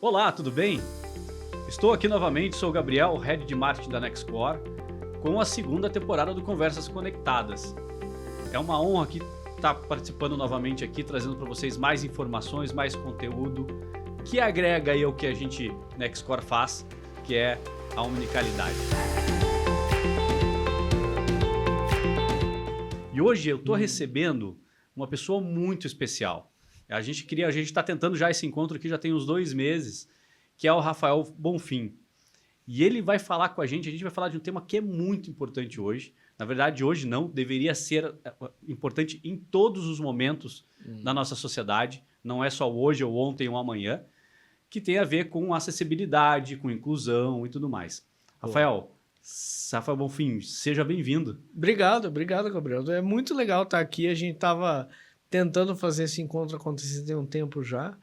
Olá, tudo bem? Estou aqui novamente, sou o Gabriel, Head de Marketing da Nextcore, com a segunda temporada do Conversas Conectadas. É uma honra aqui estar participando novamente aqui, trazendo para vocês mais informações, mais conteúdo, que agrega aí ao que a gente, Nextcore, faz, que é a omnicalidade. E hoje eu estou recebendo uma pessoa muito especial. A gente está tentando já esse encontro aqui já tem uns 2 meses, que é o Rafael Bonfim. E ele vai falar com a gente vai falar de um tema que é muito importante hoje. Na verdade, hoje não, deveria ser importante em todos os momentos da nossa sociedade, não é só hoje ou ontem ou amanhã, que tem a ver com acessibilidade, com inclusão e tudo mais. Rafael Bonfim, seja bem-vindo. Obrigado, Gabriel. É muito legal estar aqui. A gente estava tentando fazer esse encontro acontecer tem um tempo já.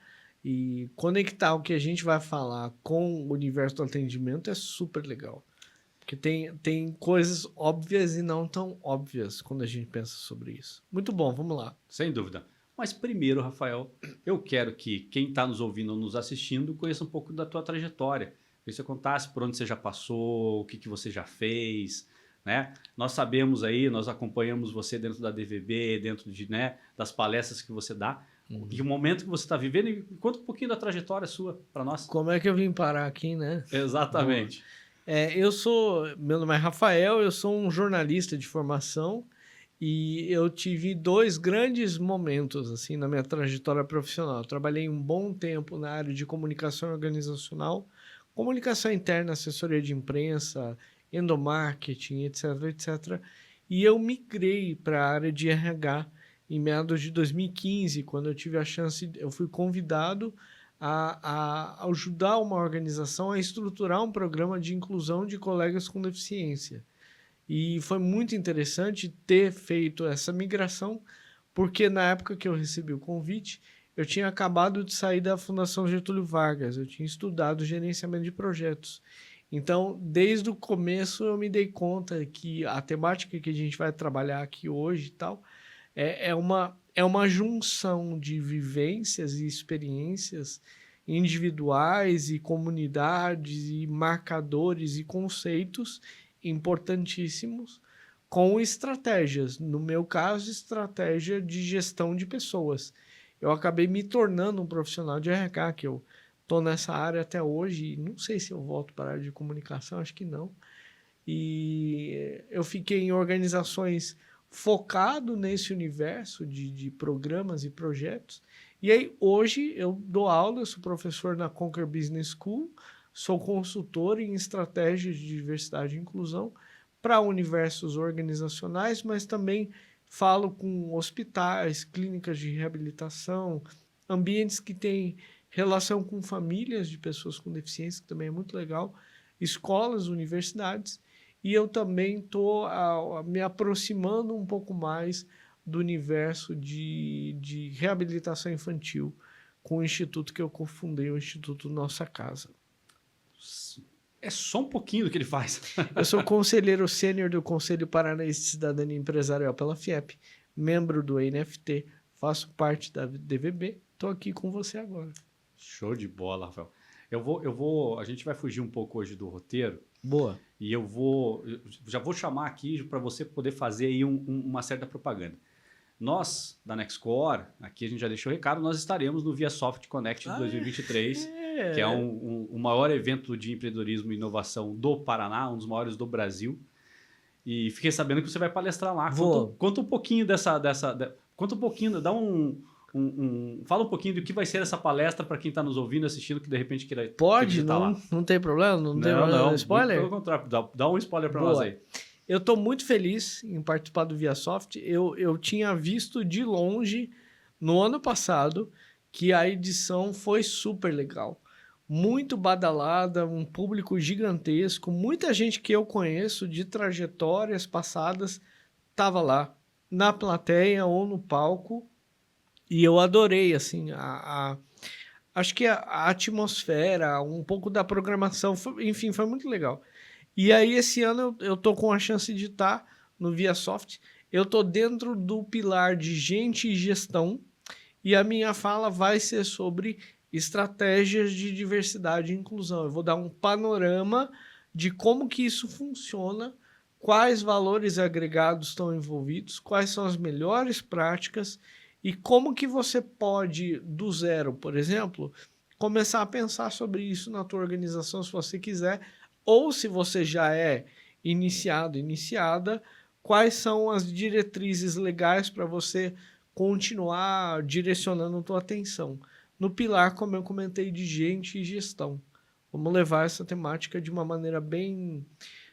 E conectar o que a gente vai falar com o universo do atendimento é super legal. Porque tem coisas óbvias e não tão óbvias quando a gente pensa sobre isso. Muito bom, vamos lá. Sem dúvida. Mas primeiro, Rafael, eu quero que quem está nos ouvindo ou nos assistindo conheça um pouco da tua trajetória. Que você contasse por onde você já passou, o que você já fez, né? Nós sabemos aí, nós acompanhamos você dentro da DVB, dentro das palestras que você dá. E o momento que você está vivendo, e conta um pouquinho da trajetória sua para nós. Como é que eu vim parar aqui, né? Exatamente. Meu nome é Rafael, eu sou um jornalista de formação e eu tive 2 grandes momentos assim na minha trajetória profissional. Eu trabalhei um bom tempo na área de comunicação organizacional, comunicação interna, assessoria de imprensa, endomarketing, etc, etc. E eu migrei para a área de RH em meados de 2015, quando eu tive a chance, eu fui convidado a ajudar uma organização a estruturar um programa de inclusão de colegas com deficiência. E foi muito interessante ter feito essa migração, porque na época que eu recebi o convite, eu tinha acabado de sair da Fundação Getúlio Vargas, eu tinha estudado gerenciamento de projetos. Então, desde o começo, eu me dei conta que a temática que a gente vai trabalhar aqui hoje e tal, é uma junção de vivências e experiências individuais e comunidades e marcadores e conceitos importantíssimos com estratégias. No meu caso, estratégia de gestão de pessoas. Eu acabei me tornando um profissional de RH, que eu estou nessa área até hoje, e não sei se eu volto para a área de comunicação, acho que não. E eu fiquei em organizações focado nesse universo de programas e projetos. E aí, hoje, eu dou aula, eu sou professor na Conquer Business School, sou consultor em estratégias de diversidade e inclusão para universos organizacionais, mas também falo com hospitais, clínicas de reabilitação, ambientes que têm relação com famílias de pessoas com deficiência, que também é muito legal, escolas, universidades. E eu também estou me aproximando um pouco mais do universo de reabilitação infantil com o instituto que eu cofundei, o Instituto Nossa Casa. É só um pouquinho do que ele faz. Eu sou conselheiro sênior do Conselho Paranaense de Cidadania Empresarial pela FIEP, membro do NFT, faço parte da DVB, estou aqui com você agora. Show de bola, Rafael. A gente vai fugir um pouco hoje do roteiro. Boa. E eu já vou chamar aqui para você poder fazer aí uma certa propaganda. Nós, da Nextcore, aqui a gente já deixou o recado, nós estaremos no ViaSoft Connect de 2023, que é o maior evento de empreendedorismo e inovação do Paraná, um dos maiores do Brasil. E fiquei sabendo que você vai palestrar lá. Conta um pouquinho conta um pouquinho, fala um pouquinho do que vai ser essa palestra para quem está nos ouvindo, assistindo, que de repente queira visitar lá. Não tem problema? Não tem problema. Spoiler? Pelo contrário, dá um spoiler para nós aí. Eu estou muito feliz em participar do ViaSoft. Eu tinha visto de longe, no ano passado, que a edição foi super legal. Muito badalada, um público gigantesco, muita gente que eu conheço de trajetórias passadas estava lá, na plateia ou no palco. E eu adorei, assim, acho que a atmosfera, um pouco da programação, enfim, foi muito legal. E aí, esse ano, eu tô com a chance de estar no ViaSoft. Eu tô dentro do pilar de gente e gestão, e a minha fala vai ser sobre estratégias de diversidade e inclusão. Eu vou dar um panorama de como que isso funciona, quais valores agregados estão envolvidos, quais são as melhores práticas e como que você pode, do zero, por exemplo, começar a pensar sobre isso na tua organização, se você quiser, ou se você já é iniciado, iniciada, quais são as diretrizes legais para você continuar direcionando a tua atenção. No pilar, como eu comentei, de gente e gestão. Vamos levar essa temática de uma maneira bem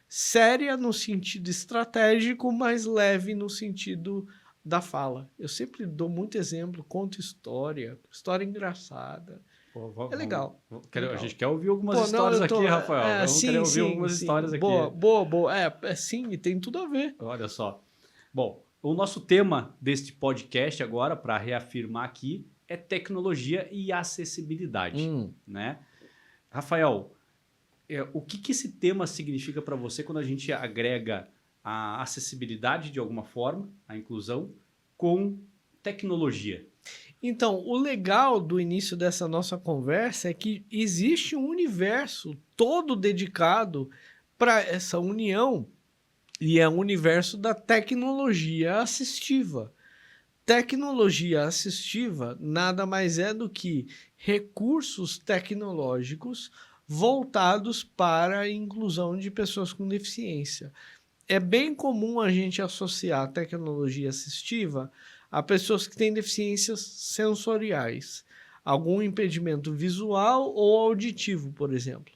séria no sentido estratégico, mas leve no sentido da fala. Eu sempre dou muito exemplo, conto história engraçada. Pô, É legal. A gente quer ouvir algumas histórias aqui, Rafael. Vamos querer ouvir algumas histórias aqui. Boa. Sim, e tem tudo a ver. Olha só. Bom, o nosso tema deste podcast agora, para reafirmar aqui, é tecnologia e acessibilidade, né? Rafael, o que esse tema significa para você quando a gente agrega a acessibilidade de alguma forma, a inclusão, com tecnologia? Então, o legal do início dessa nossa conversa é que existe um universo todo dedicado para essa união e é o universo da tecnologia assistiva. Tecnologia assistiva nada mais é do que recursos tecnológicos voltados para a inclusão de pessoas com deficiência. É bem comum a gente associar a tecnologia assistiva a pessoas que têm deficiências sensoriais, algum impedimento visual ou auditivo, por exemplo.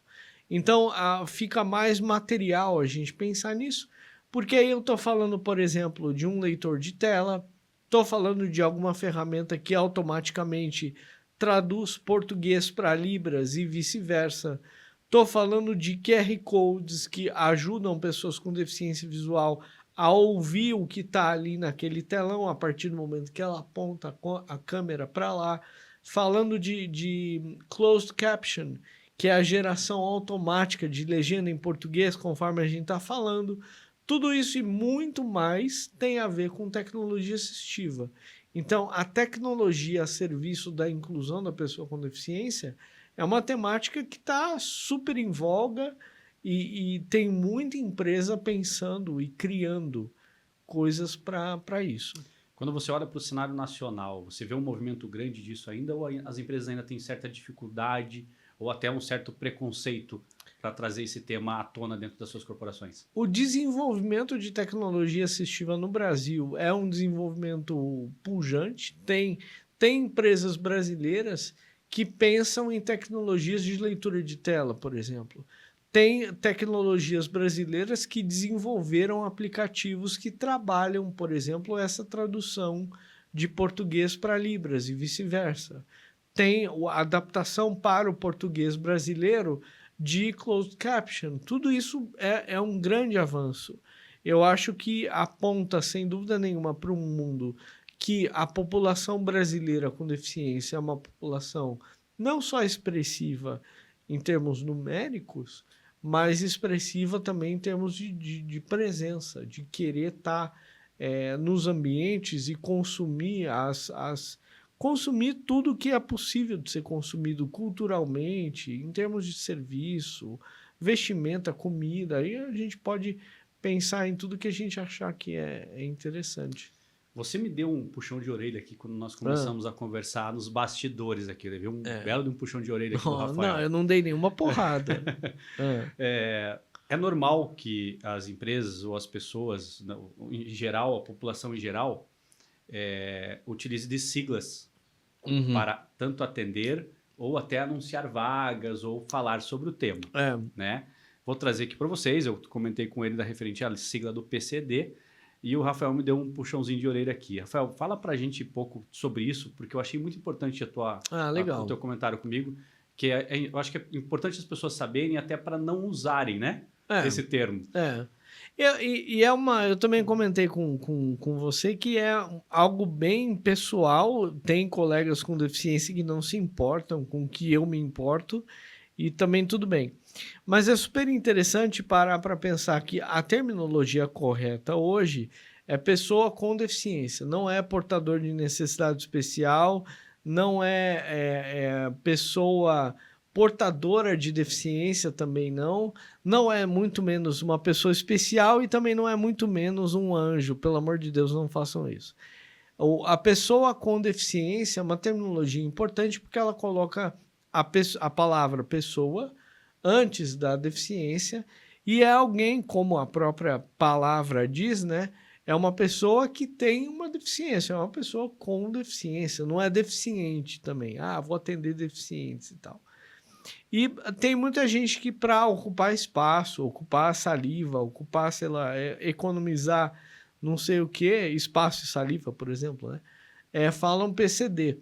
Então, fica mais material a gente pensar nisso, porque aí eu estou falando, por exemplo, de um leitor de tela, estou falando de alguma ferramenta que automaticamente traduz português para Libras e vice-versa. Estou falando de QR Codes que ajudam pessoas com deficiência visual a ouvir o que está ali naquele telão a partir do momento que ela aponta a câmera para lá. Falando de closed caption, que é a geração automática de legenda em português conforme a gente está falando. Tudo isso e muito mais tem a ver com tecnologia assistiva. Então, a tecnologia a serviço da inclusão da pessoa com deficiência é uma temática que está super em voga e tem muita empresa pensando e criando coisas para isso. Quando você olha para o cenário nacional, você vê um movimento grande disso ainda ou as empresas ainda têm certa dificuldade ou até um certo preconceito para trazer esse tema à tona dentro das suas corporações? O desenvolvimento de tecnologia assistiva no Brasil é um desenvolvimento pujante. Tem empresas brasileiras que pensam em tecnologias de leitura de tela, por exemplo. Tem tecnologias brasileiras que desenvolveram aplicativos que trabalham, por exemplo, essa tradução de português para Libras e vice-versa. Tem a adaptação para o português brasileiro de closed caption. Tudo isso é um grande avanço. Eu acho que aponta, sem dúvida nenhuma, para um mundo que a população brasileira com deficiência é uma população não só expressiva em termos numéricos, mas expressiva também em termos de presença, de querer estar nos ambientes e consumir consumir tudo que é possível de ser consumido culturalmente, em termos de serviço, vestimenta, comida. Aí a gente pode pensar em tudo que a gente achar que é interessante. Você me deu um puxão de orelha aqui quando nós começamos a conversar nos bastidores aqui. Eu levei um belo de um puxão de orelha aqui do Rafael. Não, eu não dei nenhuma porrada. É normal que as empresas ou as pessoas, em geral, a população em geral, utilize de siglas para tanto atender ou até anunciar vagas ou falar sobre o tema. Né? Vou trazer aqui para vocês, eu comentei com ele da referente à sigla do PCD, e o Rafael me deu um puxãozinho de orelha aqui. Rafael, fala para a gente um pouco sobre isso, porque eu achei muito importante o teu comentário comigo, que eu acho que é importante as pessoas saberem até para não usarem, né, esse termo. Eu também comentei com você que é algo bem pessoal. Tem colegas com deficiência que não se importam com o que eu me importo e também tudo bem. Mas é super interessante parar para pensar que a terminologia correta hoje é pessoa com deficiência, não é portador de necessidade especial, não pessoa portadora de deficiência também não é muito menos uma pessoa especial e também não é muito menos um anjo, pelo amor de Deus, não façam isso. A pessoa com deficiência é uma terminologia importante porque ela coloca a palavra pessoa antes da deficiência e é alguém, como a própria palavra diz, né? É uma pessoa que tem uma deficiência, é uma pessoa com deficiência, não é deficiente também. Ah, vou atender deficientes e tal. E tem muita gente que, para ocupar espaço, ocupar saliva, ocupar, sei lá, economizar não sei o que, espaço e saliva, por exemplo, né? Falam PCD.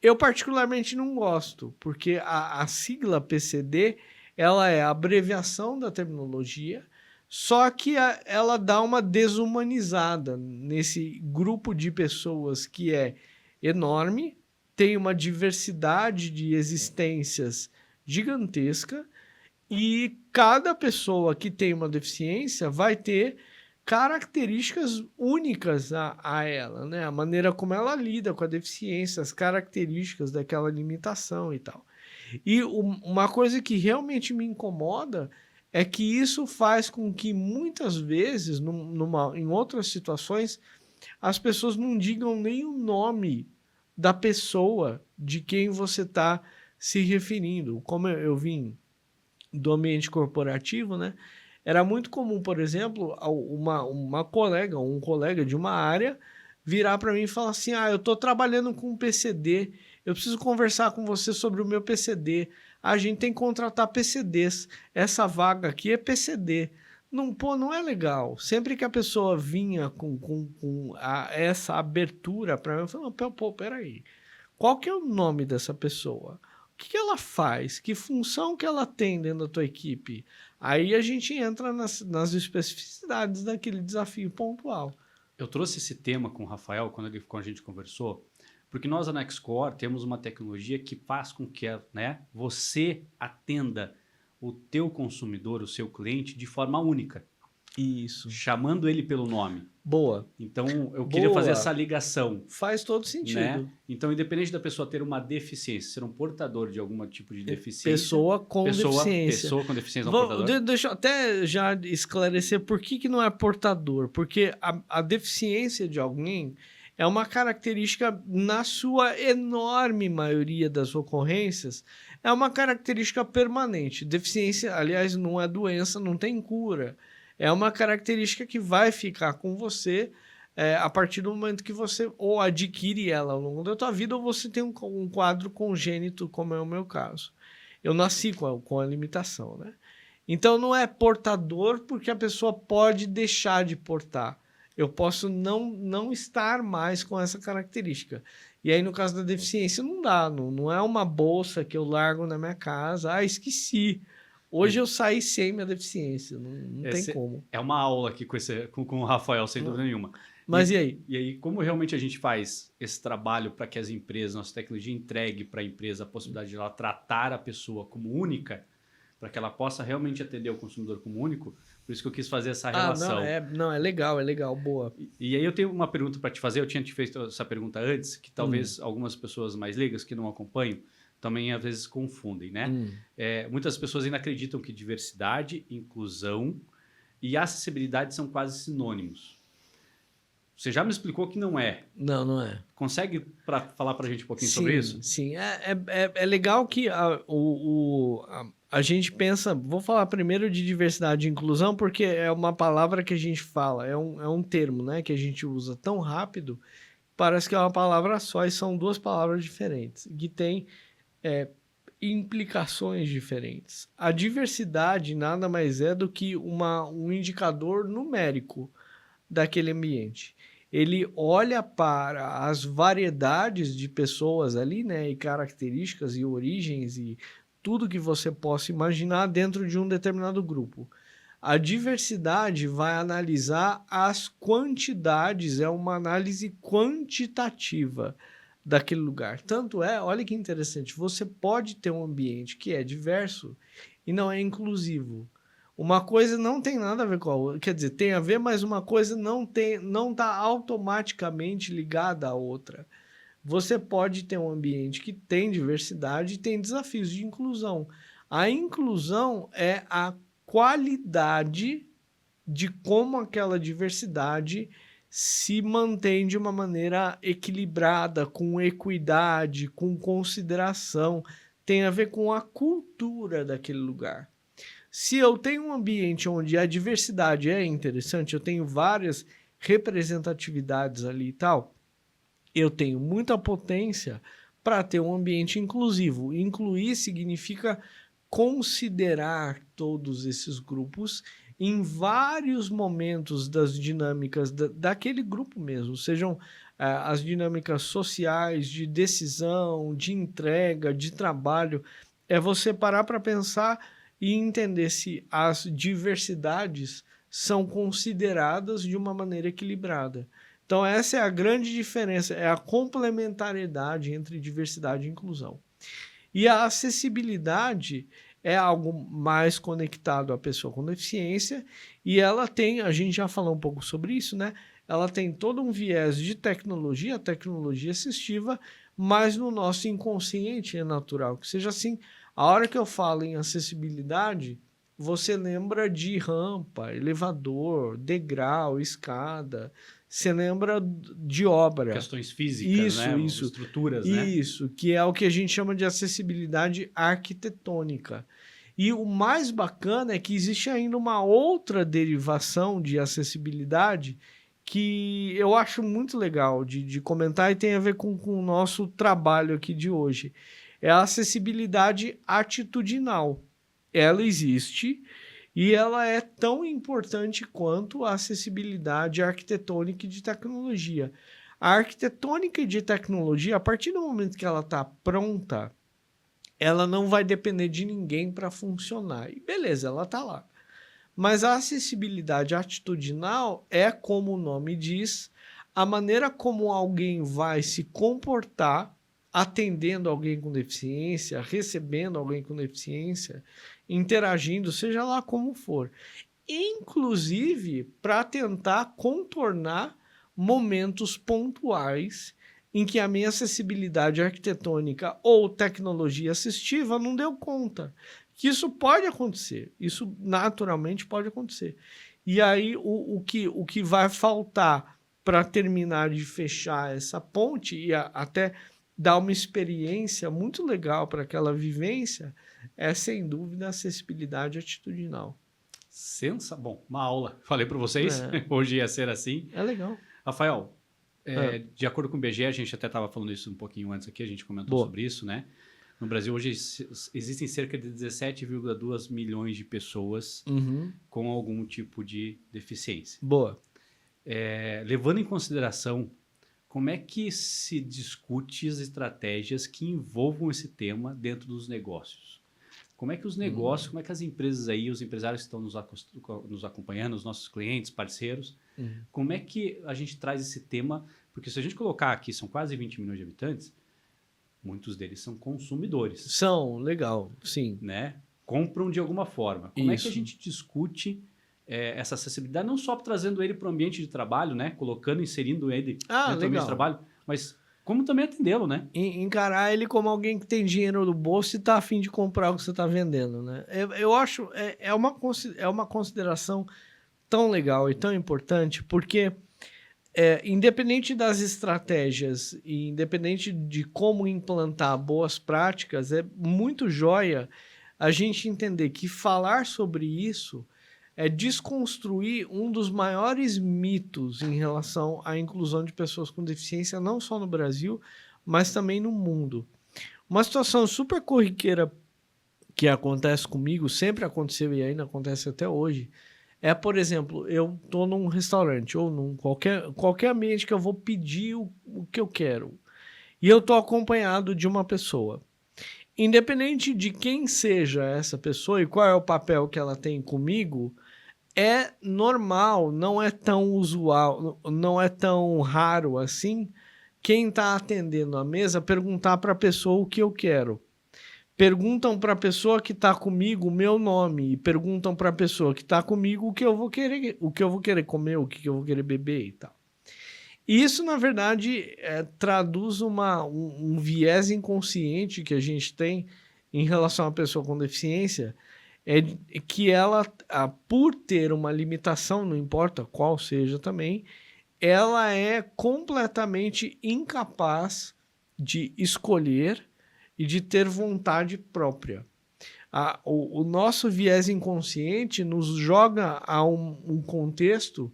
Eu particularmente não gosto, porque a sigla PCD ela é a abreviação da terminologia, só que ela dá uma desumanizada nesse grupo de pessoas que é enorme, tem uma diversidade de existências gigantesca e cada pessoa que tem uma deficiência vai ter características únicas a ela, né? A maneira como ela lida com a deficiência, as características daquela limitação e tal. E uma coisa que realmente me incomoda é que isso faz com que muitas vezes, em outras situações, as pessoas não digam nem o nome da pessoa de quem você está se referindo. Como eu vim do ambiente corporativo, né? Era muito comum, por exemplo, uma colega, um colega de uma área virar para mim e falar assim: eu estou trabalhando com um PCD, eu preciso conversar com você sobre o meu PCD. A gente tem que contratar PCDs. Essa vaga aqui é PCD. Não, não é legal. Sempre que a pessoa vinha com essa abertura para mim, eu falei: pô, peraí. Qual que é o nome dessa pessoa? O que ela faz? Que função que ela tem dentro da tua equipe? Aí a gente entra nas especificidades daquele desafio pontual. Eu trouxe esse tema com o Rafael quando a gente conversou, porque nós, na Nextcore, temos uma tecnologia que faz com que você atenda o teu consumidor, o seu cliente, de forma única. Isso. Chamando ele pelo nome. Boa. Então, eu queria fazer essa ligação. Faz todo sentido. Né? Então, independente da pessoa ter uma deficiência, ser um portador de algum tipo de deficiência... Pessoa com deficiência. Pessoa com deficiência, não portador. Deixa eu até já esclarecer por que não é portador. Porque a deficiência de alguém é uma característica, na sua enorme maioria das ocorrências, é uma característica permanente. Deficiência, aliás, não é doença, não tem cura. É uma característica que vai ficar com você a partir do momento que você ou adquire ela ao longo da tua vida ou você tem um quadro congênito, como é o meu caso. Eu nasci com a limitação, né? Então, não é portador porque a pessoa pode deixar de portar. Eu posso não estar mais com essa característica. E aí, no caso da deficiência, não dá. Não é uma bolsa que eu largo na minha casa. Esqueci. Hoje eu saí sem minha deficiência, não tem como. É uma aula aqui com o Rafael, sem dúvida nenhuma. Mas e aí? E aí, como realmente a gente faz esse trabalho para que as empresas, nossa tecnologia entregue para a empresa a possibilidade de ela tratar a pessoa como única, para que ela possa realmente atender o consumidor como único, por isso que eu quis fazer essa relação. É legal, boa. E aí eu tenho uma pergunta para te fazer, eu tinha te feito essa pergunta antes, que talvez algumas pessoas mais leigas que não acompanham, também às vezes confundem, né? Muitas pessoas ainda acreditam que diversidade, inclusão e acessibilidade são quase sinônimos. Você já me explicou que não é. Não é. Consegue falar para a gente um pouquinho sobre isso? Sim, é legal que a gente pensa... Vou falar primeiro de diversidade e inclusão, porque é uma palavra que a gente fala, é um termo, né, que a gente usa tão rápido, parece que é uma palavra só e são duas palavras diferentes, que tem implicações diferentes. A diversidade nada mais é do que um indicador numérico daquele ambiente. Ele olha para as variedades de pessoas ali, né, e características e origens e tudo que você possa imaginar dentro de um determinado grupo. A diversidade vai analisar as quantidades, é uma análise quantitativa daquele lugar. Tanto olha que interessante, você pode ter um ambiente que é diverso e não é inclusivo. Uma coisa não tem nada a ver com a outra, quer dizer, tem a ver, mas uma coisa não está automaticamente ligada à outra. você pode ter um ambiente que tem diversidade e tem desafios de inclusão. A inclusão é a qualidade de como aquela diversidade se mantém de uma maneira equilibrada, com equidade, com consideração. Tem a ver com a cultura daquele lugar. Se eu tenho um ambiente onde a diversidade é interessante, eu tenho várias representatividades ali e tal, eu tenho muita potência para ter um ambiente inclusivo. Incluir significa considerar todos esses grupos em vários momentos das dinâmicas daquele grupo mesmo, sejam as dinâmicas sociais, de decisão, de entrega, de trabalho. É você parar para pensar e entender se as diversidades são consideradas de uma maneira equilibrada. Então, essa é a grande diferença, é a complementariedade entre diversidade e inclusão. E a acessibilidade é algo mais conectado à pessoa com deficiência e ela tem, a gente já falou um pouco sobre isso, né? Ela tem todo um viés de tecnologia, tecnologia assistiva, mas no nosso inconsciente é natural que seja assim. A hora que eu falo em acessibilidade, você lembra de rampa, elevador, degrau, escada. Você lembra de obra. Questões físicas, né? Estruturas, né? Isso, que é o que a gente chama de acessibilidade arquitetônica. E o mais bacana é que existe ainda uma outra derivação de acessibilidade que eu acho muito legal de comentar e tem a ver com o nosso trabalho aqui de hoje. É a acessibilidade atitudinal. Ela existe e ela é tão importante quanto a acessibilidade arquitetônica e de tecnologia. A arquitetônica e de tecnologia, a partir do momento que ela está pronta, ela não vai depender de ninguém para funcionar. E beleza, ela está lá. Mas a acessibilidade atitudinal é, como o nome diz, a maneira como alguém vai se comportar atendendo alguém com deficiência, recebendo alguém com deficiência, interagindo, seja lá como for. Inclusive para tentar contornar momentos pontuais em que a minha acessibilidade arquitetônica ou tecnologia assistiva não deu conta. Que isso pode acontecer, isso naturalmente pode acontecer. E aí o que vai faltar para terminar de fechar essa ponte e até dar uma experiência muito legal para aquela vivência é, sem dúvida, a acessibilidade atitudinal. Bom, uma aula. Falei para vocês, hoje ia ser assim. É legal. Rafael, de acordo com o IBGE, a gente até estava falando isso um pouquinho antes aqui, a gente comentou sobre isso, né? No Brasil, hoje, existem cerca de 17,2 milhões de pessoas com algum tipo de deficiência. Boa. Levando em consideração, como é que se discute as estratégias que envolvam esse tema dentro dos negócios? Como é que os negócios, como é que as empresas aí, os empresários que estão nos acompanhando, os nossos clientes, parceiros, como é que a gente traz esse tema? Porque se a gente colocar aqui, são quase 20 milhões de habitantes, muitos deles são consumidores. São, legal, sim. Né? Compram de alguma forma. Como é que a gente discute essa acessibilidade, não só trazendo ele para o ambiente de trabalho, né? Colocando, inserindo ele dentro do ambiente de trabalho, mas como também atendê-lo, né? Encarar ele como alguém que tem dinheiro no bolso e está a fim de comprar o que você está vendendo, né? Eu acho é uma consideração tão legal e tão importante, porque independente das estratégias e independente de como implantar boas práticas, é muito joia a gente entender que falar sobre isso é desconstruir um dos maiores mitos em relação à inclusão de pessoas com deficiência, não só no Brasil, mas também no mundo. Uma situação super corriqueira que acontece comigo, sempre aconteceu e ainda acontece até hoje, é, por exemplo, eu estou num restaurante ou num qualquer ambiente que eu vou pedir o que eu quero e eu estou acompanhado de uma pessoa. Independente de quem seja essa pessoa e qual é o papel que ela tem comigo, é normal, não é tão usual, não é tão raro assim, quem está atendendo a mesa perguntar para a pessoa o que eu quero. Perguntam para a pessoa que está comigo o meu nome e perguntam para a pessoa que está comigo o que eu vou querer comer, o que eu vou querer beber e tal. E isso, na verdade, traduz um viés inconsciente que a gente tem em relação à pessoa com deficiência, é que ela, por ter uma limitação, não importa qual seja também, ela é completamente incapaz de escolher e de ter vontade própria. O nosso viés inconsciente nos joga a um contexto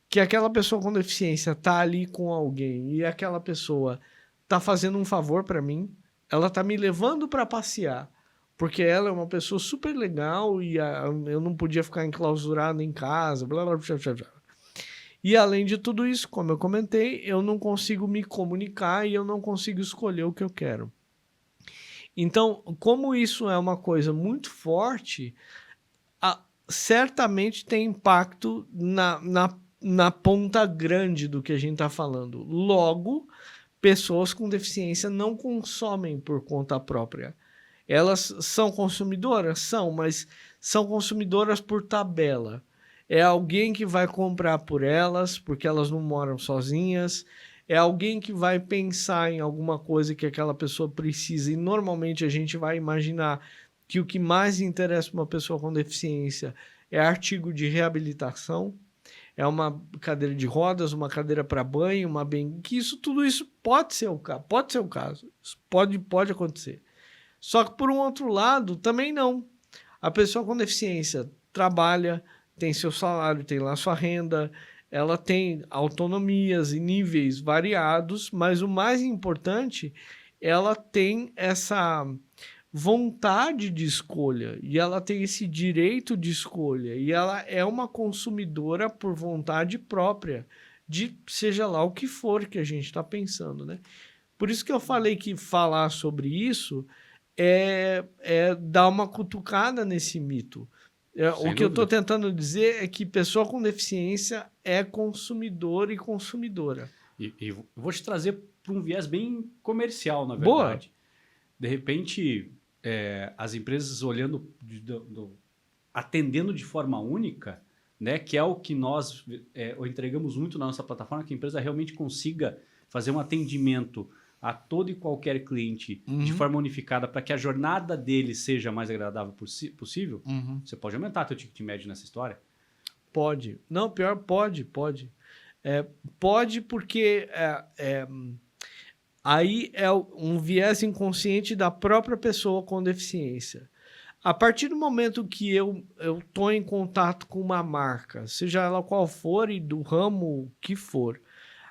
que aquela pessoa com deficiência está ali com alguém e aquela pessoa está fazendo um favor para mim, ela está me levando para passear, porque ela é uma pessoa super legal e eu não podia ficar enclausurado em casa, blá, blá, blá, blá, blá. E além de tudo isso, como eu comentei, eu não consigo me comunicar e eu não consigo escolher o que eu quero. Então, como isso é uma coisa muito forte, certamente tem impacto na ponta grande do que a gente está falando. Logo, pessoas com deficiência não consomem por conta própria. Elas são consumidoras? São, mas são consumidoras por tabela. É alguém que vai comprar por elas, porque elas não moram sozinhas. É alguém que vai pensar em alguma coisa que aquela pessoa precisa. E normalmente a gente vai imaginar que o que mais interessa para uma pessoa com deficiência é artigo de reabilitação. É uma cadeira de rodas, uma cadeira para banho, que tudo isso pode ser o caso. Isso pode acontecer. Só que, por um outro lado, também não. A pessoa com deficiência trabalha, tem seu salário, tem lá sua renda, ela tem autonomias e níveis variados, mas o mais importante, ela tem essa vontade de escolha e ela tem esse direito de escolha e ela é uma consumidora por vontade própria de seja lá o que for que a gente está pensando, né? Por isso que eu falei que falar sobre isso é dar uma cutucada nesse mito. O que eu estou tentando dizer é que pessoa com deficiência é consumidor e consumidora. E vou te trazer para um viés bem comercial, na verdade. Boa. De repente, as empresas olhando, atendendo de forma única, né, que é o que nós entregamos muito na nossa plataforma, que a empresa realmente consiga fazer um atendimento a todo e qualquer cliente de forma unificada para que a jornada dele seja mais agradável possível, você pode aumentar teu ticket médio nessa história? Pode. Não, pior, pode. Pode porque aí é um viés inconsciente da própria pessoa com deficiência. A partir do momento que eu estou em contato com uma marca, seja ela qual for e do ramo que for,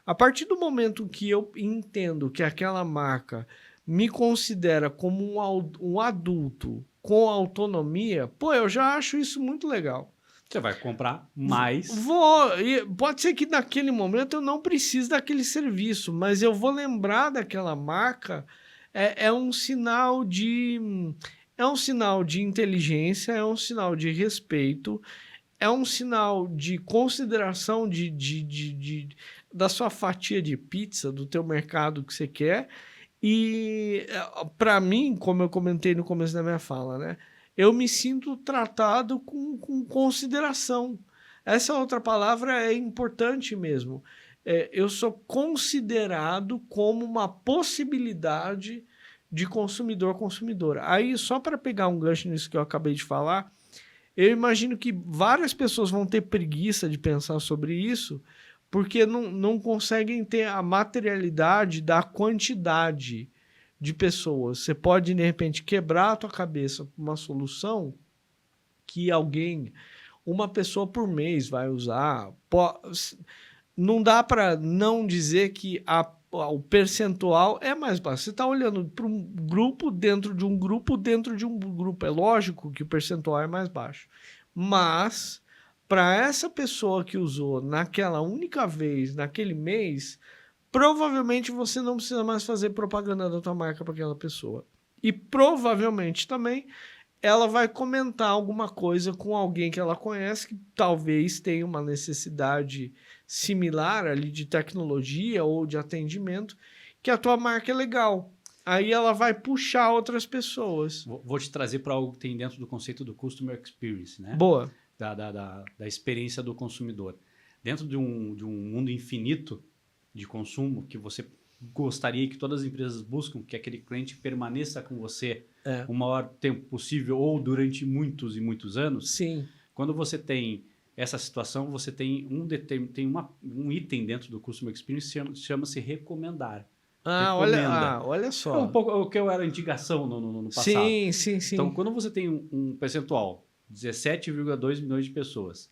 a partir do momento que eu entendo que aquela marca me considera como um adulto com autonomia, eu já acho isso muito legal. Você vai comprar mais. Pode ser que naquele momento eu não precise daquele serviço, mas eu vou lembrar daquela marca. É um sinal de inteligência, é um sinal de respeito, é um sinal de consideração da sua fatia de pizza, do teu mercado que você quer. E para mim, como eu comentei no começo da minha fala, né, eu me sinto tratado com consideração. Essa outra palavra é importante mesmo. Eu sou considerado como uma possibilidade de consumidor-consumidora. Aí, só para pegar um gancho nisso que eu acabei de falar, eu imagino que várias pessoas vão ter preguiça de pensar sobre isso, porque não conseguem ter a materialidade da quantidade de pessoas. Você pode, de repente, quebrar a tua cabeça por uma solução que uma pessoa por mês vai usar. Não dá para não dizer que o percentual é mais baixo. Você está olhando para um grupo dentro de um grupo dentro de um grupo. É lógico que o percentual é mais baixo. Mas, para essa pessoa que usou naquela única vez, naquele mês, provavelmente você não precisa mais fazer propaganda da tua marca para aquela pessoa. E provavelmente também ela vai comentar alguma coisa com alguém que ela conhece que talvez tenha uma necessidade similar ali de tecnologia ou de atendimento, que a tua marca é legal. Aí ela vai puxar outras pessoas. Vou te trazer para algo que tem dentro do conceito do Customer Experience, né? Boa. Da experiência do consumidor. Dentro de um mundo infinito, de consumo que você gostaria que todas as empresas buscam, que aquele cliente permaneça com você o maior tempo possível ou durante muitos e muitos anos. Sim. Quando você tem essa situação, você tem um item dentro do Customer Experience que chama-se recomendar. Recomenda. Olha É só. um pouco o que era indicação no passado. Sim. Então, quando você tem um percentual, 17,2 milhões de pessoas,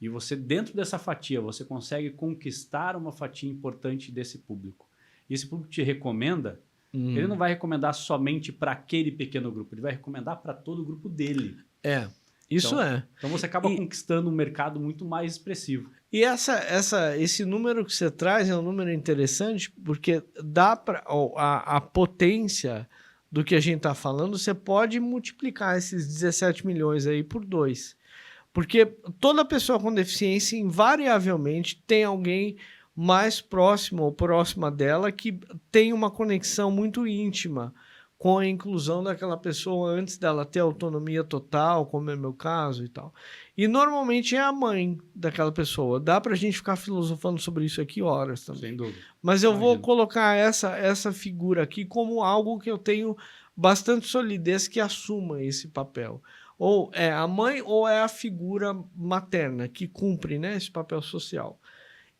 e você, dentro dessa fatia, você consegue conquistar uma fatia importante desse público, e esse público te recomenda, ele não vai recomendar somente para aquele pequeno grupo, ele vai recomendar para todo o grupo dele. Isso Então você acaba conquistando um mercado muito mais expressivo. E esse número que você traz é um número interessante, porque dá para a potência do que a gente está falando, você pode multiplicar esses 17 milhões aí por 2. Porque toda pessoa com deficiência, invariavelmente, tem alguém mais próximo ou próxima dela que tem uma conexão muito íntima com a inclusão daquela pessoa antes dela ter autonomia total, como é meu caso e tal. E normalmente é a mãe daquela pessoa. Dá pra gente ficar filosofando sobre isso aqui horas também. Sem dúvida. Mas eu vou colocar essa figura aqui como algo que eu tenho bastante solidez que assuma esse papel. Ou é a mãe ou é a figura materna que cumpre, né, esse papel social.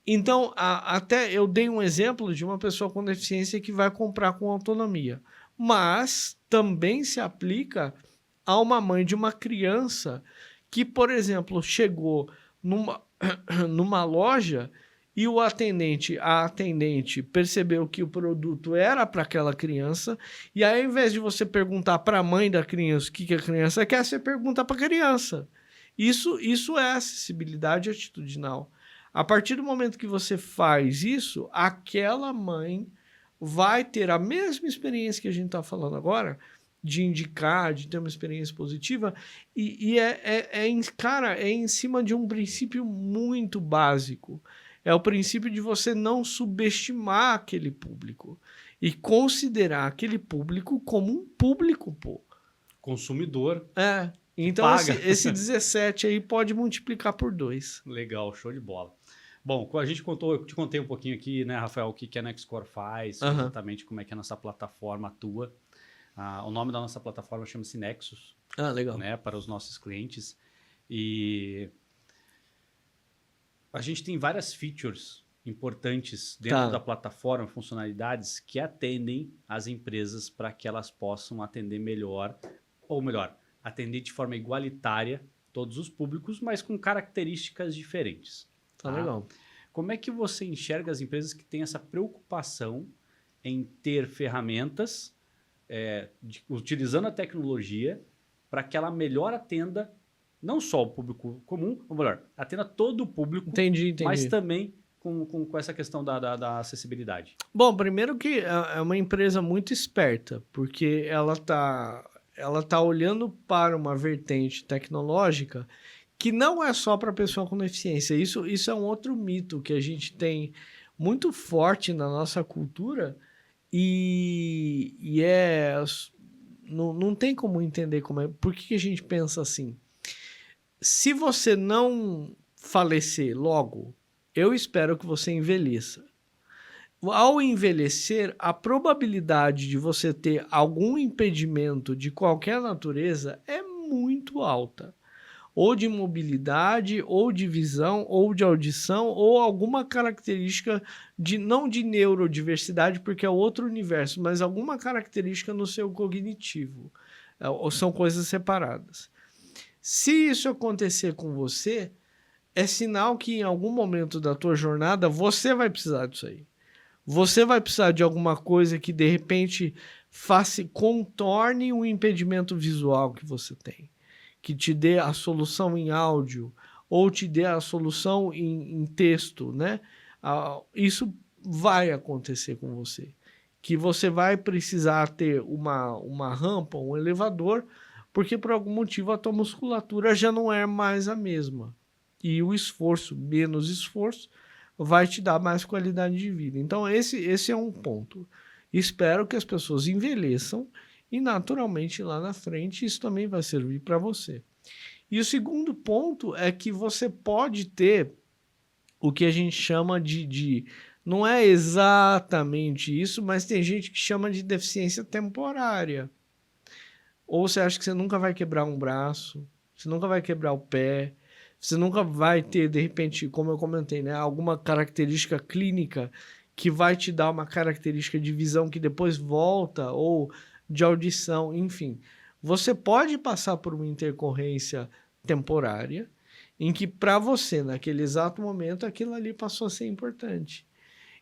Então, até eu dei um exemplo de uma pessoa com deficiência que vai comprar com autonomia. Mas também se aplica a uma mãe de uma criança que, por exemplo, chegou numa loja e a atendente percebeu que o produto era para aquela criança, e aí, ao invés de você perguntar para a mãe da criança o que a criança quer, você pergunta para a criança. Isso é acessibilidade atitudinal. A partir do momento que você faz isso, aquela mãe vai ter a mesma experiência que a gente está falando agora, de indicar, de ter uma experiência positiva, e é em cima de um princípio muito básico. É o princípio de você não subestimar aquele público e considerar aquele público como um público, pô. Consumidor. Então esse 17 aí pode multiplicar por 2. Legal, show de bola. Bom, eu te contei um pouquinho aqui, né, Rafael, o que a Nextcore faz, exatamente como é que a nossa plataforma atua. O nome da nossa plataforma chama-se Nexus. Legal. Né, para os nossos clientes. E a gente tem várias features importantes dentro da plataforma, funcionalidades que atendem as empresas para que elas possam atender melhor, ou melhor, atender de forma igualitária todos os públicos, mas com características diferentes. Legal. Como é que você enxerga as empresas que têm essa preocupação em ter ferramentas, utilizando a tecnologia, para que ela melhor atenda não só o público comum, ou melhor, atenda todo o público, entendi. Mas também com essa questão da acessibilidade? Bom, primeiro que é uma empresa muito esperta, porque ela tá olhando para uma vertente tecnológica que não é só para pessoa com deficiência. Isso é um outro mito que a gente tem muito forte na nossa cultura e não tem como entender por que a gente pensa assim. Se você não falecer logo, eu espero que você envelheça. Ao envelhecer, a probabilidade de você ter algum impedimento de qualquer natureza é muito alta. Ou de mobilidade, ou de visão, ou de audição, ou alguma característica não de neurodiversidade, porque é outro universo, mas alguma característica no seu cognitivo. São coisas separadas. Se isso acontecer com você, é sinal que em algum momento da tua jornada você vai precisar disso aí. Você vai precisar de alguma coisa que de repente contorne um impedimento visual que você tem, que te dê a solução em áudio ou te dê a solução em texto, né? Isso vai acontecer com você. Que você vai precisar ter uma rampa, um elevador, porque por algum motivo a tua musculatura já não é mais a mesma. E o menos esforço, vai te dar mais qualidade de vida. Então esse é um ponto. Espero que as pessoas envelheçam e naturalmente lá na frente isso também vai servir para você. E o segundo ponto é que você pode ter o que a gente chama de Não é exatamente isso, mas tem gente que chama de deficiência temporária. Ou você acha que você nunca vai quebrar um braço, você nunca vai quebrar o pé, você nunca vai ter, de repente, como eu comentei, né, alguma característica clínica que vai te dar uma característica de visão que depois volta, ou de audição, enfim. Você pode passar por uma intercorrência temporária, em que para você, naquele exato momento, aquilo ali passou a ser importante.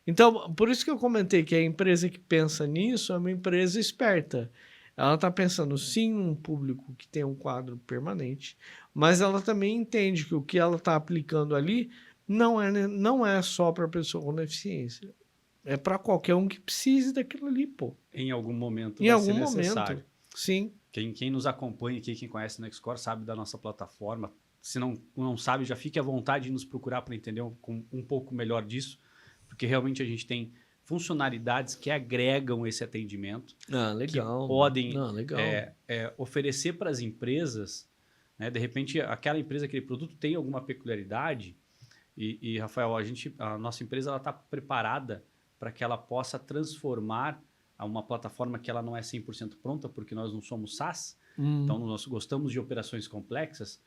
Então, por isso que eu comentei que a empresa que pensa nisso é uma empresa esperta. Ela está pensando sim num público que tem um quadro permanente, mas ela também entende que o que ela está aplicando ali não é só para pessoa com deficiência. É para qualquer um que precise daquilo ali, pô. Em algum momento Em vai algum ser necessário. momento, sim. Quem nos acompanha aqui, quem conhece o Nextcore, sabe da nossa plataforma. Se não sabe, já fique à vontade de nos procurar para entender um pouco melhor disso, porque realmente a gente tem funcionalidades que agregam esse atendimento, Legal. que podem Legal. oferecer para as empresas, né? De repente, aquela empresa, aquele produto tem alguma peculiaridade e Rafael, a nossa empresa está preparada para que ela possa transformar uma plataforma que ela não é 100% pronta, porque nós não somos SaaS, então nós gostamos de operações complexas,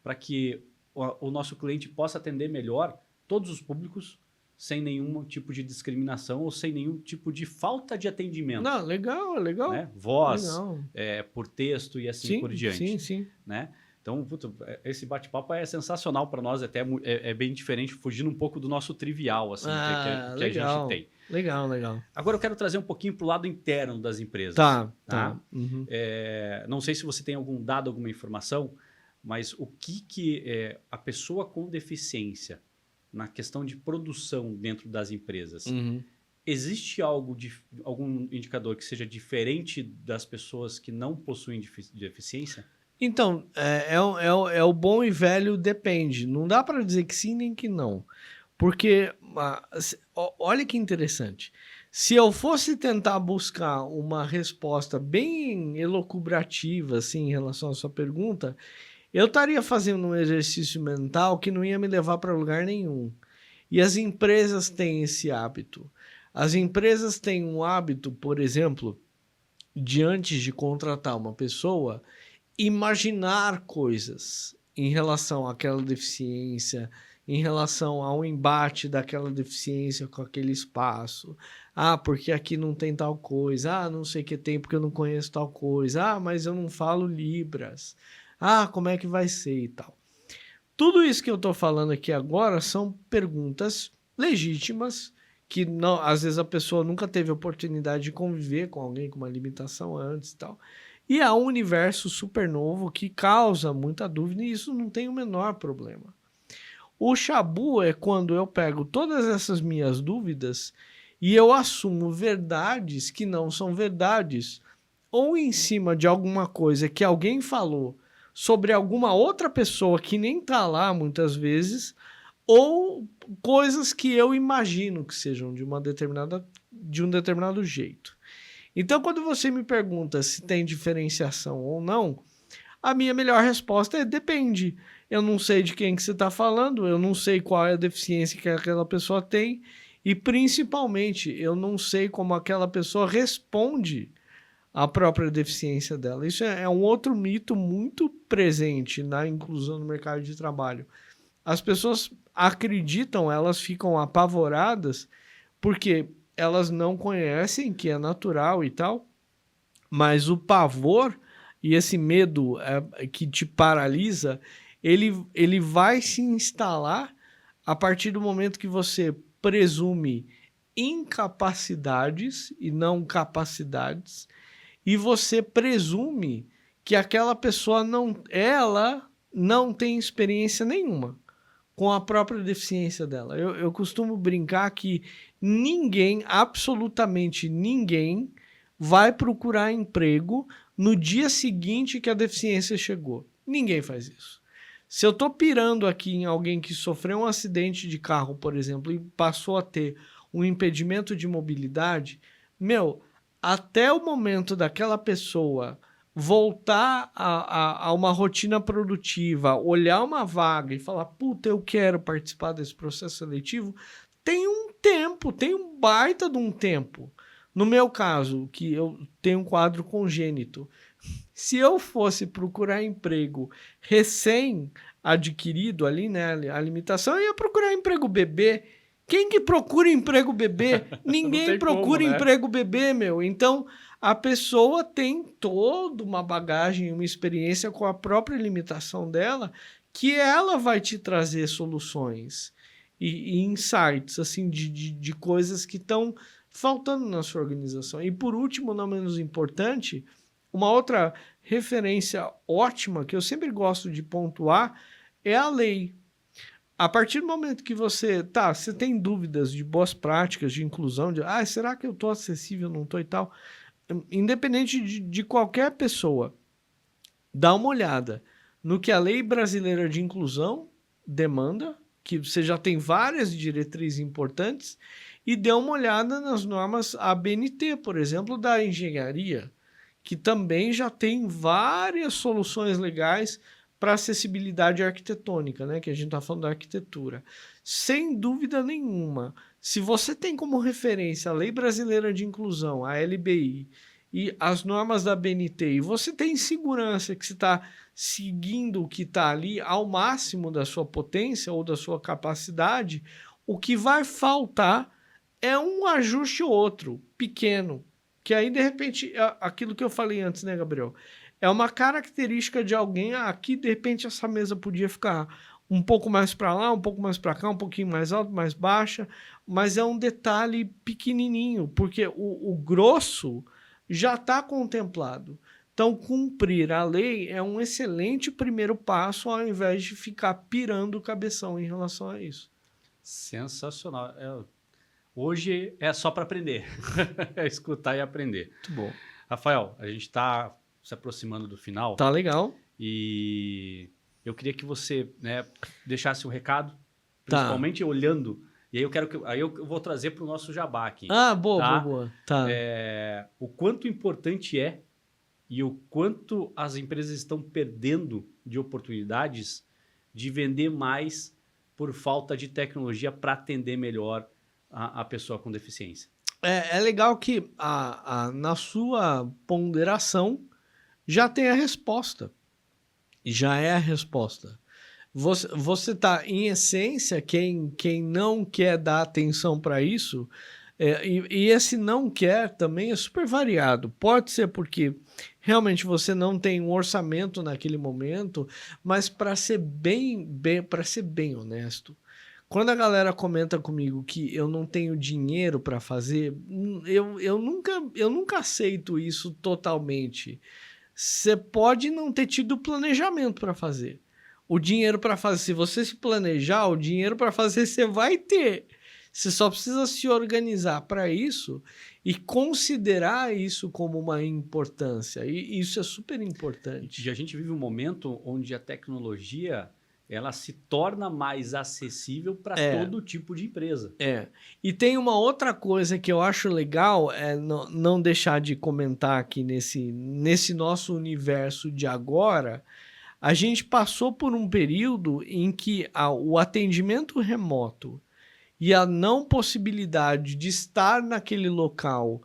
para que o nosso cliente possa atender melhor todos os públicos, sem nenhum tipo de discriminação ou sem nenhum tipo de falta de atendimento. Não, legal. Né? Voz, Legal. Por texto e assim por diante. Sim. Né? Então, esse bate-papo é sensacional para nós, até é bem diferente, fugindo um pouco do nosso trivial assim, que a gente tem. Legal. Agora eu quero trazer um pouquinho para o lado interno das empresas. Tá. Uhum. Não sei se você tem algum dado, alguma informação, mas o que a pessoa com deficiência, na questão de produção dentro das empresas, existe algum indicador que seja diferente das pessoas que não possuem deficiência? Então, é o bom e velho depende. Não dá para dizer que sim nem que não. Porque, olha que interessante. Se eu fosse tentar buscar uma resposta bem elucubrativa assim, em relação à sua pergunta, eu estaria fazendo um exercício mental que não ia me levar para lugar nenhum. E as empresas têm esse hábito. As empresas têm um hábito, por exemplo, de antes de contratar uma pessoa, imaginar coisas em relação àquela deficiência, em relação ao embate daquela deficiência com aquele espaço. Porque aqui não tem tal coisa. Não sei o que tem porque eu não conheço tal coisa. Mas eu não falo Libras. Como é que vai ser e tal. Tudo isso que eu estou falando aqui agora são perguntas legítimas que não, às vezes a pessoa nunca teve oportunidade de conviver com alguém com uma limitação antes e tal. E há um universo super novo que causa muita dúvida e isso não tem o menor problema. O chabu é quando eu pego todas essas minhas dúvidas e eu assumo verdades que não são verdades, ou em cima de alguma coisa que alguém falou sobre alguma outra pessoa que nem está lá muitas vezes, ou coisas que eu imagino que sejam de um determinado jeito. Então, quando você me pergunta se tem diferenciação ou não, a minha melhor resposta é depende. Eu não sei de quem que você está falando, eu não sei qual é a deficiência que aquela pessoa tem e, principalmente, eu não sei como aquela pessoa responde à própria deficiência dela. Isso é um outro mito muito presente na inclusão no mercado de trabalho. As pessoas acreditam, elas ficam apavoradas porque elas não conhecem, que é natural e tal, mas o pavor e esse medo que te paralisa, ele vai se instalar a partir do momento que você presume incapacidades e não capacidades, e você presume que aquela pessoa não tem experiência nenhuma com a própria deficiência dela. Eu costumo brincar que ninguém, absolutamente ninguém, vai procurar emprego no dia seguinte que a deficiência chegou. Ninguém faz isso. Se eu estou pirando aqui em alguém que sofreu um acidente de carro, por exemplo, e passou a ter um impedimento de mobilidade, até o momento daquela pessoa voltar a uma rotina produtiva, olhar uma vaga e falar, puta, eu quero participar desse processo seletivo, tem um tempo, tem um baita de um tempo. No meu caso, que eu tenho um quadro congênito, se eu fosse procurar emprego recém-adquirido ali, né, a limitação, eu ia procurar emprego bebê. Quem que procura emprego bebê? Ninguém procura emprego bebê, meu. Então, a pessoa tem toda uma bagagem, uma experiência com a própria limitação dela, que ela vai te trazer soluções e insights, assim, de coisas que estão faltando na sua organização. E, por último, não menos importante, uma outra referência ótima que eu sempre gosto de pontuar é a lei. A partir do momento que você tem dúvidas de boas práticas de inclusão, será que eu estou acessível, não estou e tal? Independente de qualquer pessoa, dá uma olhada no que a Lei Brasileira de Inclusão demanda, que você já tem várias diretrizes importantes, e dê uma olhada nas normas ABNT, por exemplo, da engenharia, que também já tem várias soluções legais para acessibilidade arquitetônica, né? Que a gente está falando da arquitetura. Sem dúvida nenhuma, se você tem como referência a Lei Brasileira de Inclusão, a LBI, e as normas da BNT, e você tem segurança que você está seguindo o que está ali ao máximo da sua potência ou da sua capacidade, o que vai faltar é um ajuste ou outro, pequeno, que aí, de repente, aquilo que eu falei antes, né, Gabriel? É uma característica de alguém, aqui, de repente, essa mesa podia ficar um pouco mais para lá, um pouco mais para cá, um pouquinho mais alto, mais baixa, mas é um detalhe pequenininho, porque o grosso já está contemplado. Então, cumprir a lei é um excelente primeiro passo, ao invés de ficar pirando o cabeção em relação a isso. Sensacional. Hoje é só para aprender, é escutar e aprender. Muito bom. Rafael, a gente está se aproximando do final. Tá legal. E eu queria que você, né, deixasse um recado, principalmente olhando. E aí eu vou trazer para o nosso jabá aqui. Boa. Tá. O quanto importante é e o quanto as empresas estão perdendo de oportunidades de vender mais por falta de tecnologia para atender melhor a pessoa com deficiência. É legal que na sua ponderação já tem a resposta. Já é a resposta. Você tá, em essência, quem não quer dar atenção para isso, e esse não quer também é super variado. Pode ser porque realmente você não tem um orçamento naquele momento, mas para ser bem honesto, quando a galera comenta comigo que eu não tenho dinheiro para fazer, eu nunca aceito isso totalmente. Você pode não ter tido planejamento para fazer. O dinheiro para fazer, se você se planejar, o dinheiro para fazer você vai ter. Você só precisa se organizar para isso e considerar isso como uma importância. E isso é super importante. E a gente vive um momento onde a tecnologia ela se torna mais acessível para todo tipo de empresa. E tem uma outra coisa que eu acho legal, não deixar de comentar aqui nesse nosso universo de agora. A gente passou por um período em que o atendimento remoto e a não possibilidade de estar naquele local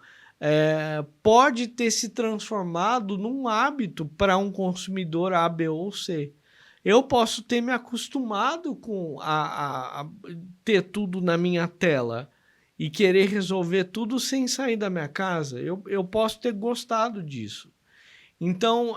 pode ter se transformado num hábito para um consumidor A, B ou C. Eu posso ter me acostumado com a ter tudo na minha tela e querer resolver tudo sem sair da minha casa. Eu posso ter gostado disso. Então,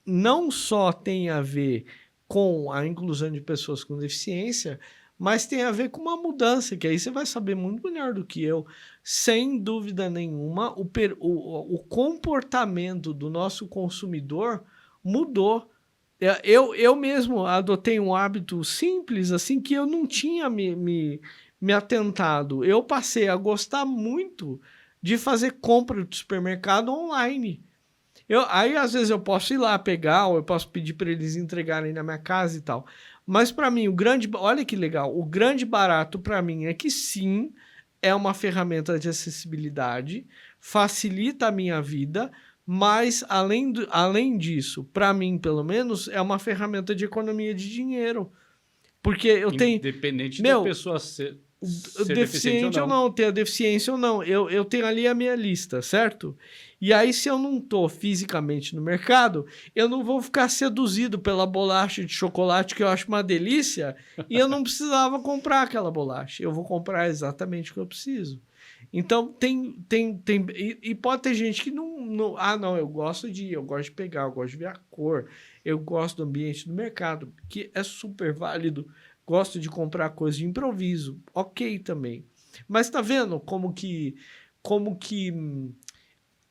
não só tem a ver com a inclusão de pessoas com deficiência, mas tem a ver com uma mudança, que aí você vai saber muito melhor do que eu. Sem dúvida nenhuma, o comportamento do nosso consumidor mudou. Eu mesmo adotei um hábito simples, assim, que eu não tinha me atentado. Eu passei a gostar muito de fazer compra de supermercado online. Aí, às vezes, eu posso ir lá pegar, ou eu posso pedir para eles entregarem na minha casa e tal. Mas, para mim, olha que legal, o grande barato para mim é que, sim, é uma ferramenta de acessibilidade, facilita a minha vida, mas, além disso, para mim, pelo menos, é uma ferramenta de economia de dinheiro. Porque eu tenho... Independente da pessoa ser deficiente ou não, ter a deficiência ou não. Eu tenho ali a minha lista, certo? E aí, se eu não tô fisicamente no mercado, eu não vou ficar seduzido pela bolacha de chocolate que eu acho uma delícia e eu não precisava comprar aquela bolacha. Eu vou comprar exatamente o que eu preciso. Então, e pode ter gente que não... Ah, não, eu gosto de pegar, eu gosto de ver a cor, eu gosto do ambiente do mercado, que é super válido. Gosto de comprar coisa de improviso, ok também. Mas tá vendo como que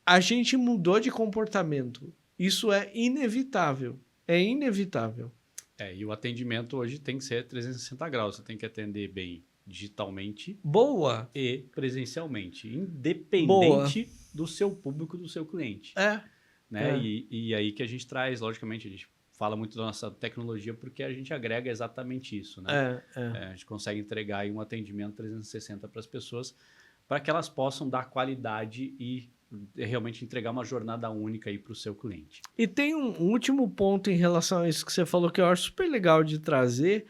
a gente mudou de comportamento? Isso é inevitável. É inevitável. E o atendimento hoje tem que ser 360 graus. Você tem que atender bem digitalmente Boa. e presencialmente, independente do seu público, do seu cliente. Né? E aí que a gente traz, logicamente, a gente fala muito da nossa tecnologia porque a gente agrega exatamente isso, né? A gente consegue entregar aí um atendimento 360 para as pessoas, para que elas possam dar qualidade e realmente entregar uma jornada única aí para o seu cliente. E tem um último ponto em relação a isso que você falou que eu acho super legal de trazer.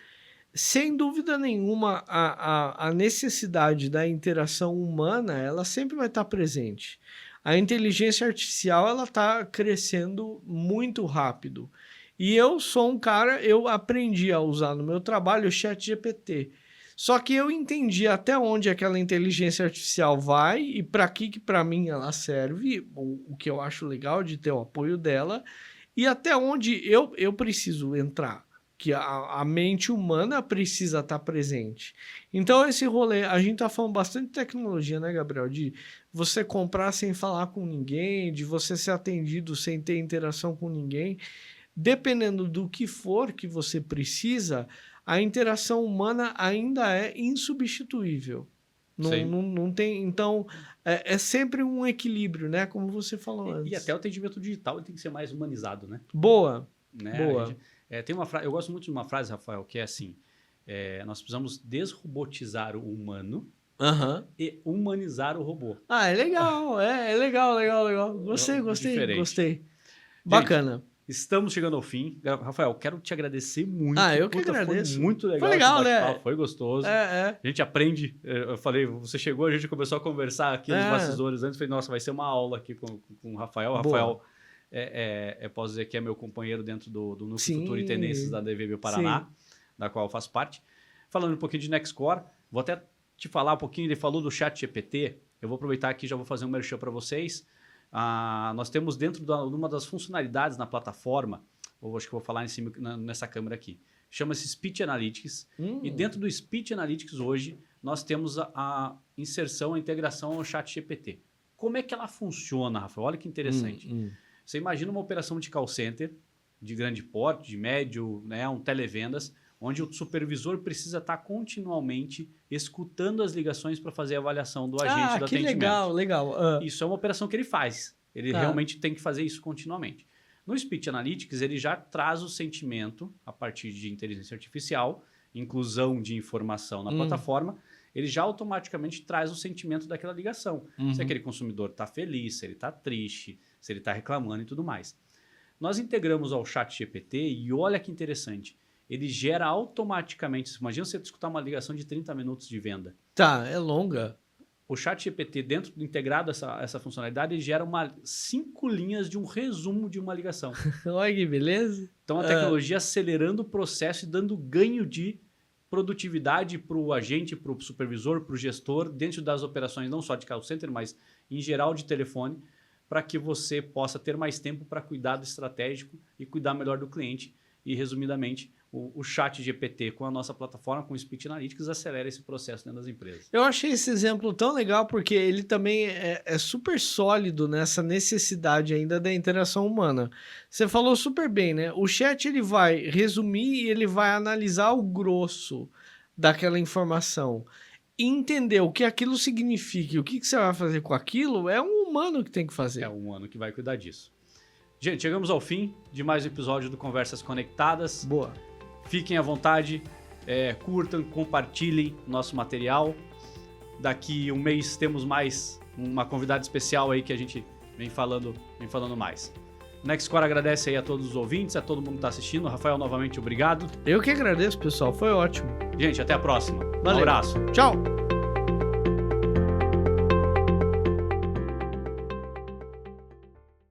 Sem dúvida nenhuma, a necessidade da interação humana, ela sempre vai estar presente. A inteligência artificial, ela está crescendo muito rápido. E eu sou um cara, eu aprendi a usar no meu trabalho o ChatGPT. Só que eu entendi até onde aquela inteligência artificial vai e para que para mim ela serve, o que eu acho legal de ter o apoio dela, e até onde eu preciso entrar, que a mente humana precisa estar presente. Então esse rolê, a gente tá falando bastante de tecnologia, né, Gabriel? De você comprar sem falar com ninguém, de você ser atendido sem ter interação com ninguém. Dependendo do que for que você precisa, a interação humana ainda é insubstituível. Não tem, então, é sempre um equilíbrio, né? Como você falou antes. E até o atendimento digital tem que ser mais humanizado, né? Boa. Tem uma frase, eu gosto muito de uma frase, Rafael, que é assim: nós precisamos desrobotizar o humano e humanizar o robô. É legal, legal. Gostei. Bacana. Gente, estamos chegando ao fim. Rafael, quero te agradecer muito. Eu que agradeço. Foi muito legal. Foi legal, né? Foi gostoso. A gente aprende. Eu falei, você chegou, a gente começou a conversar aqui nos bastidores antes. Falei, nossa, vai ser uma aula aqui com o Rafael. O Rafael, posso dizer que é meu companheiro dentro do Núcleo Futuro e Tendências da DVB Paraná, da qual eu faço parte. Falando um pouquinho de Nextcore, vou até te falar um pouquinho. Ele falou do ChatGPT. Eu vou aproveitar aqui e já vou fazer um merchan para vocês. Nós temos dentro de uma das funcionalidades na plataforma, ou acho que vou falar em cima nessa câmera aqui, chama-se Speech Analytics. E dentro do Speech Analytics hoje, nós temos a inserção, a integração ao ChatGPT. Como é que ela funciona, Rafael? Olha que interessante. Você imagina uma operação de call center, de grande porte, de médio, né, um televendas, onde o supervisor precisa estar continuamente escutando as ligações para fazer a avaliação do agente do atendimento. Legal. Isso é uma operação que ele faz. Ele realmente tem que fazer isso continuamente. No Speech Analytics, ele já traz o sentimento, a partir de inteligência artificial, inclusão de informação na plataforma, ele já automaticamente traz o sentimento daquela ligação. Se aquele consumidor está feliz, se ele está triste, se ele está reclamando e tudo mais. Nós integramos ao ChatGPT e olha que interessante. Ele gera automaticamente... Imagina você escutar uma ligação de 30 minutos de venda. É longa. O ChatGPT, integrado essa funcionalidade, ele gera 5 linhas de um resumo de uma ligação. Olha que beleza. Então, a tecnologia acelerando o processo e dando ganho de produtividade para o agente, para o supervisor, para o gestor, dentro das operações, não só de call center, mas em geral de telefone, para que você possa ter mais tempo para cuidar do estratégico e cuidar melhor do cliente. E, resumidamente, o ChatGPT com a nossa plataforma, com o Speech Analytics, acelera esse processo dentro das empresas. Eu achei esse exemplo tão legal porque ele também é super sólido nessa necessidade ainda da interação humana. Você falou super bem, né? O chat ele vai resumir e ele vai analisar o grosso daquela informação. Entender o que aquilo significa e o que você vai fazer com aquilo é um humano que tem que fazer. É um humano que vai cuidar disso. Gente, chegamos ao fim de mais um episódio do Conversas Conectadas. Boa. Fiquem à vontade, curtam, compartilhem nosso material. Daqui um mês temos mais uma convidada especial aí que a gente vem falando mais. O Nextcore agradece aí a todos os ouvintes, a todo mundo que está assistindo. Rafael, novamente, obrigado. Eu que agradeço, pessoal. Foi ótimo. Gente, até a próxima. Valeu. Um abraço. Tchau.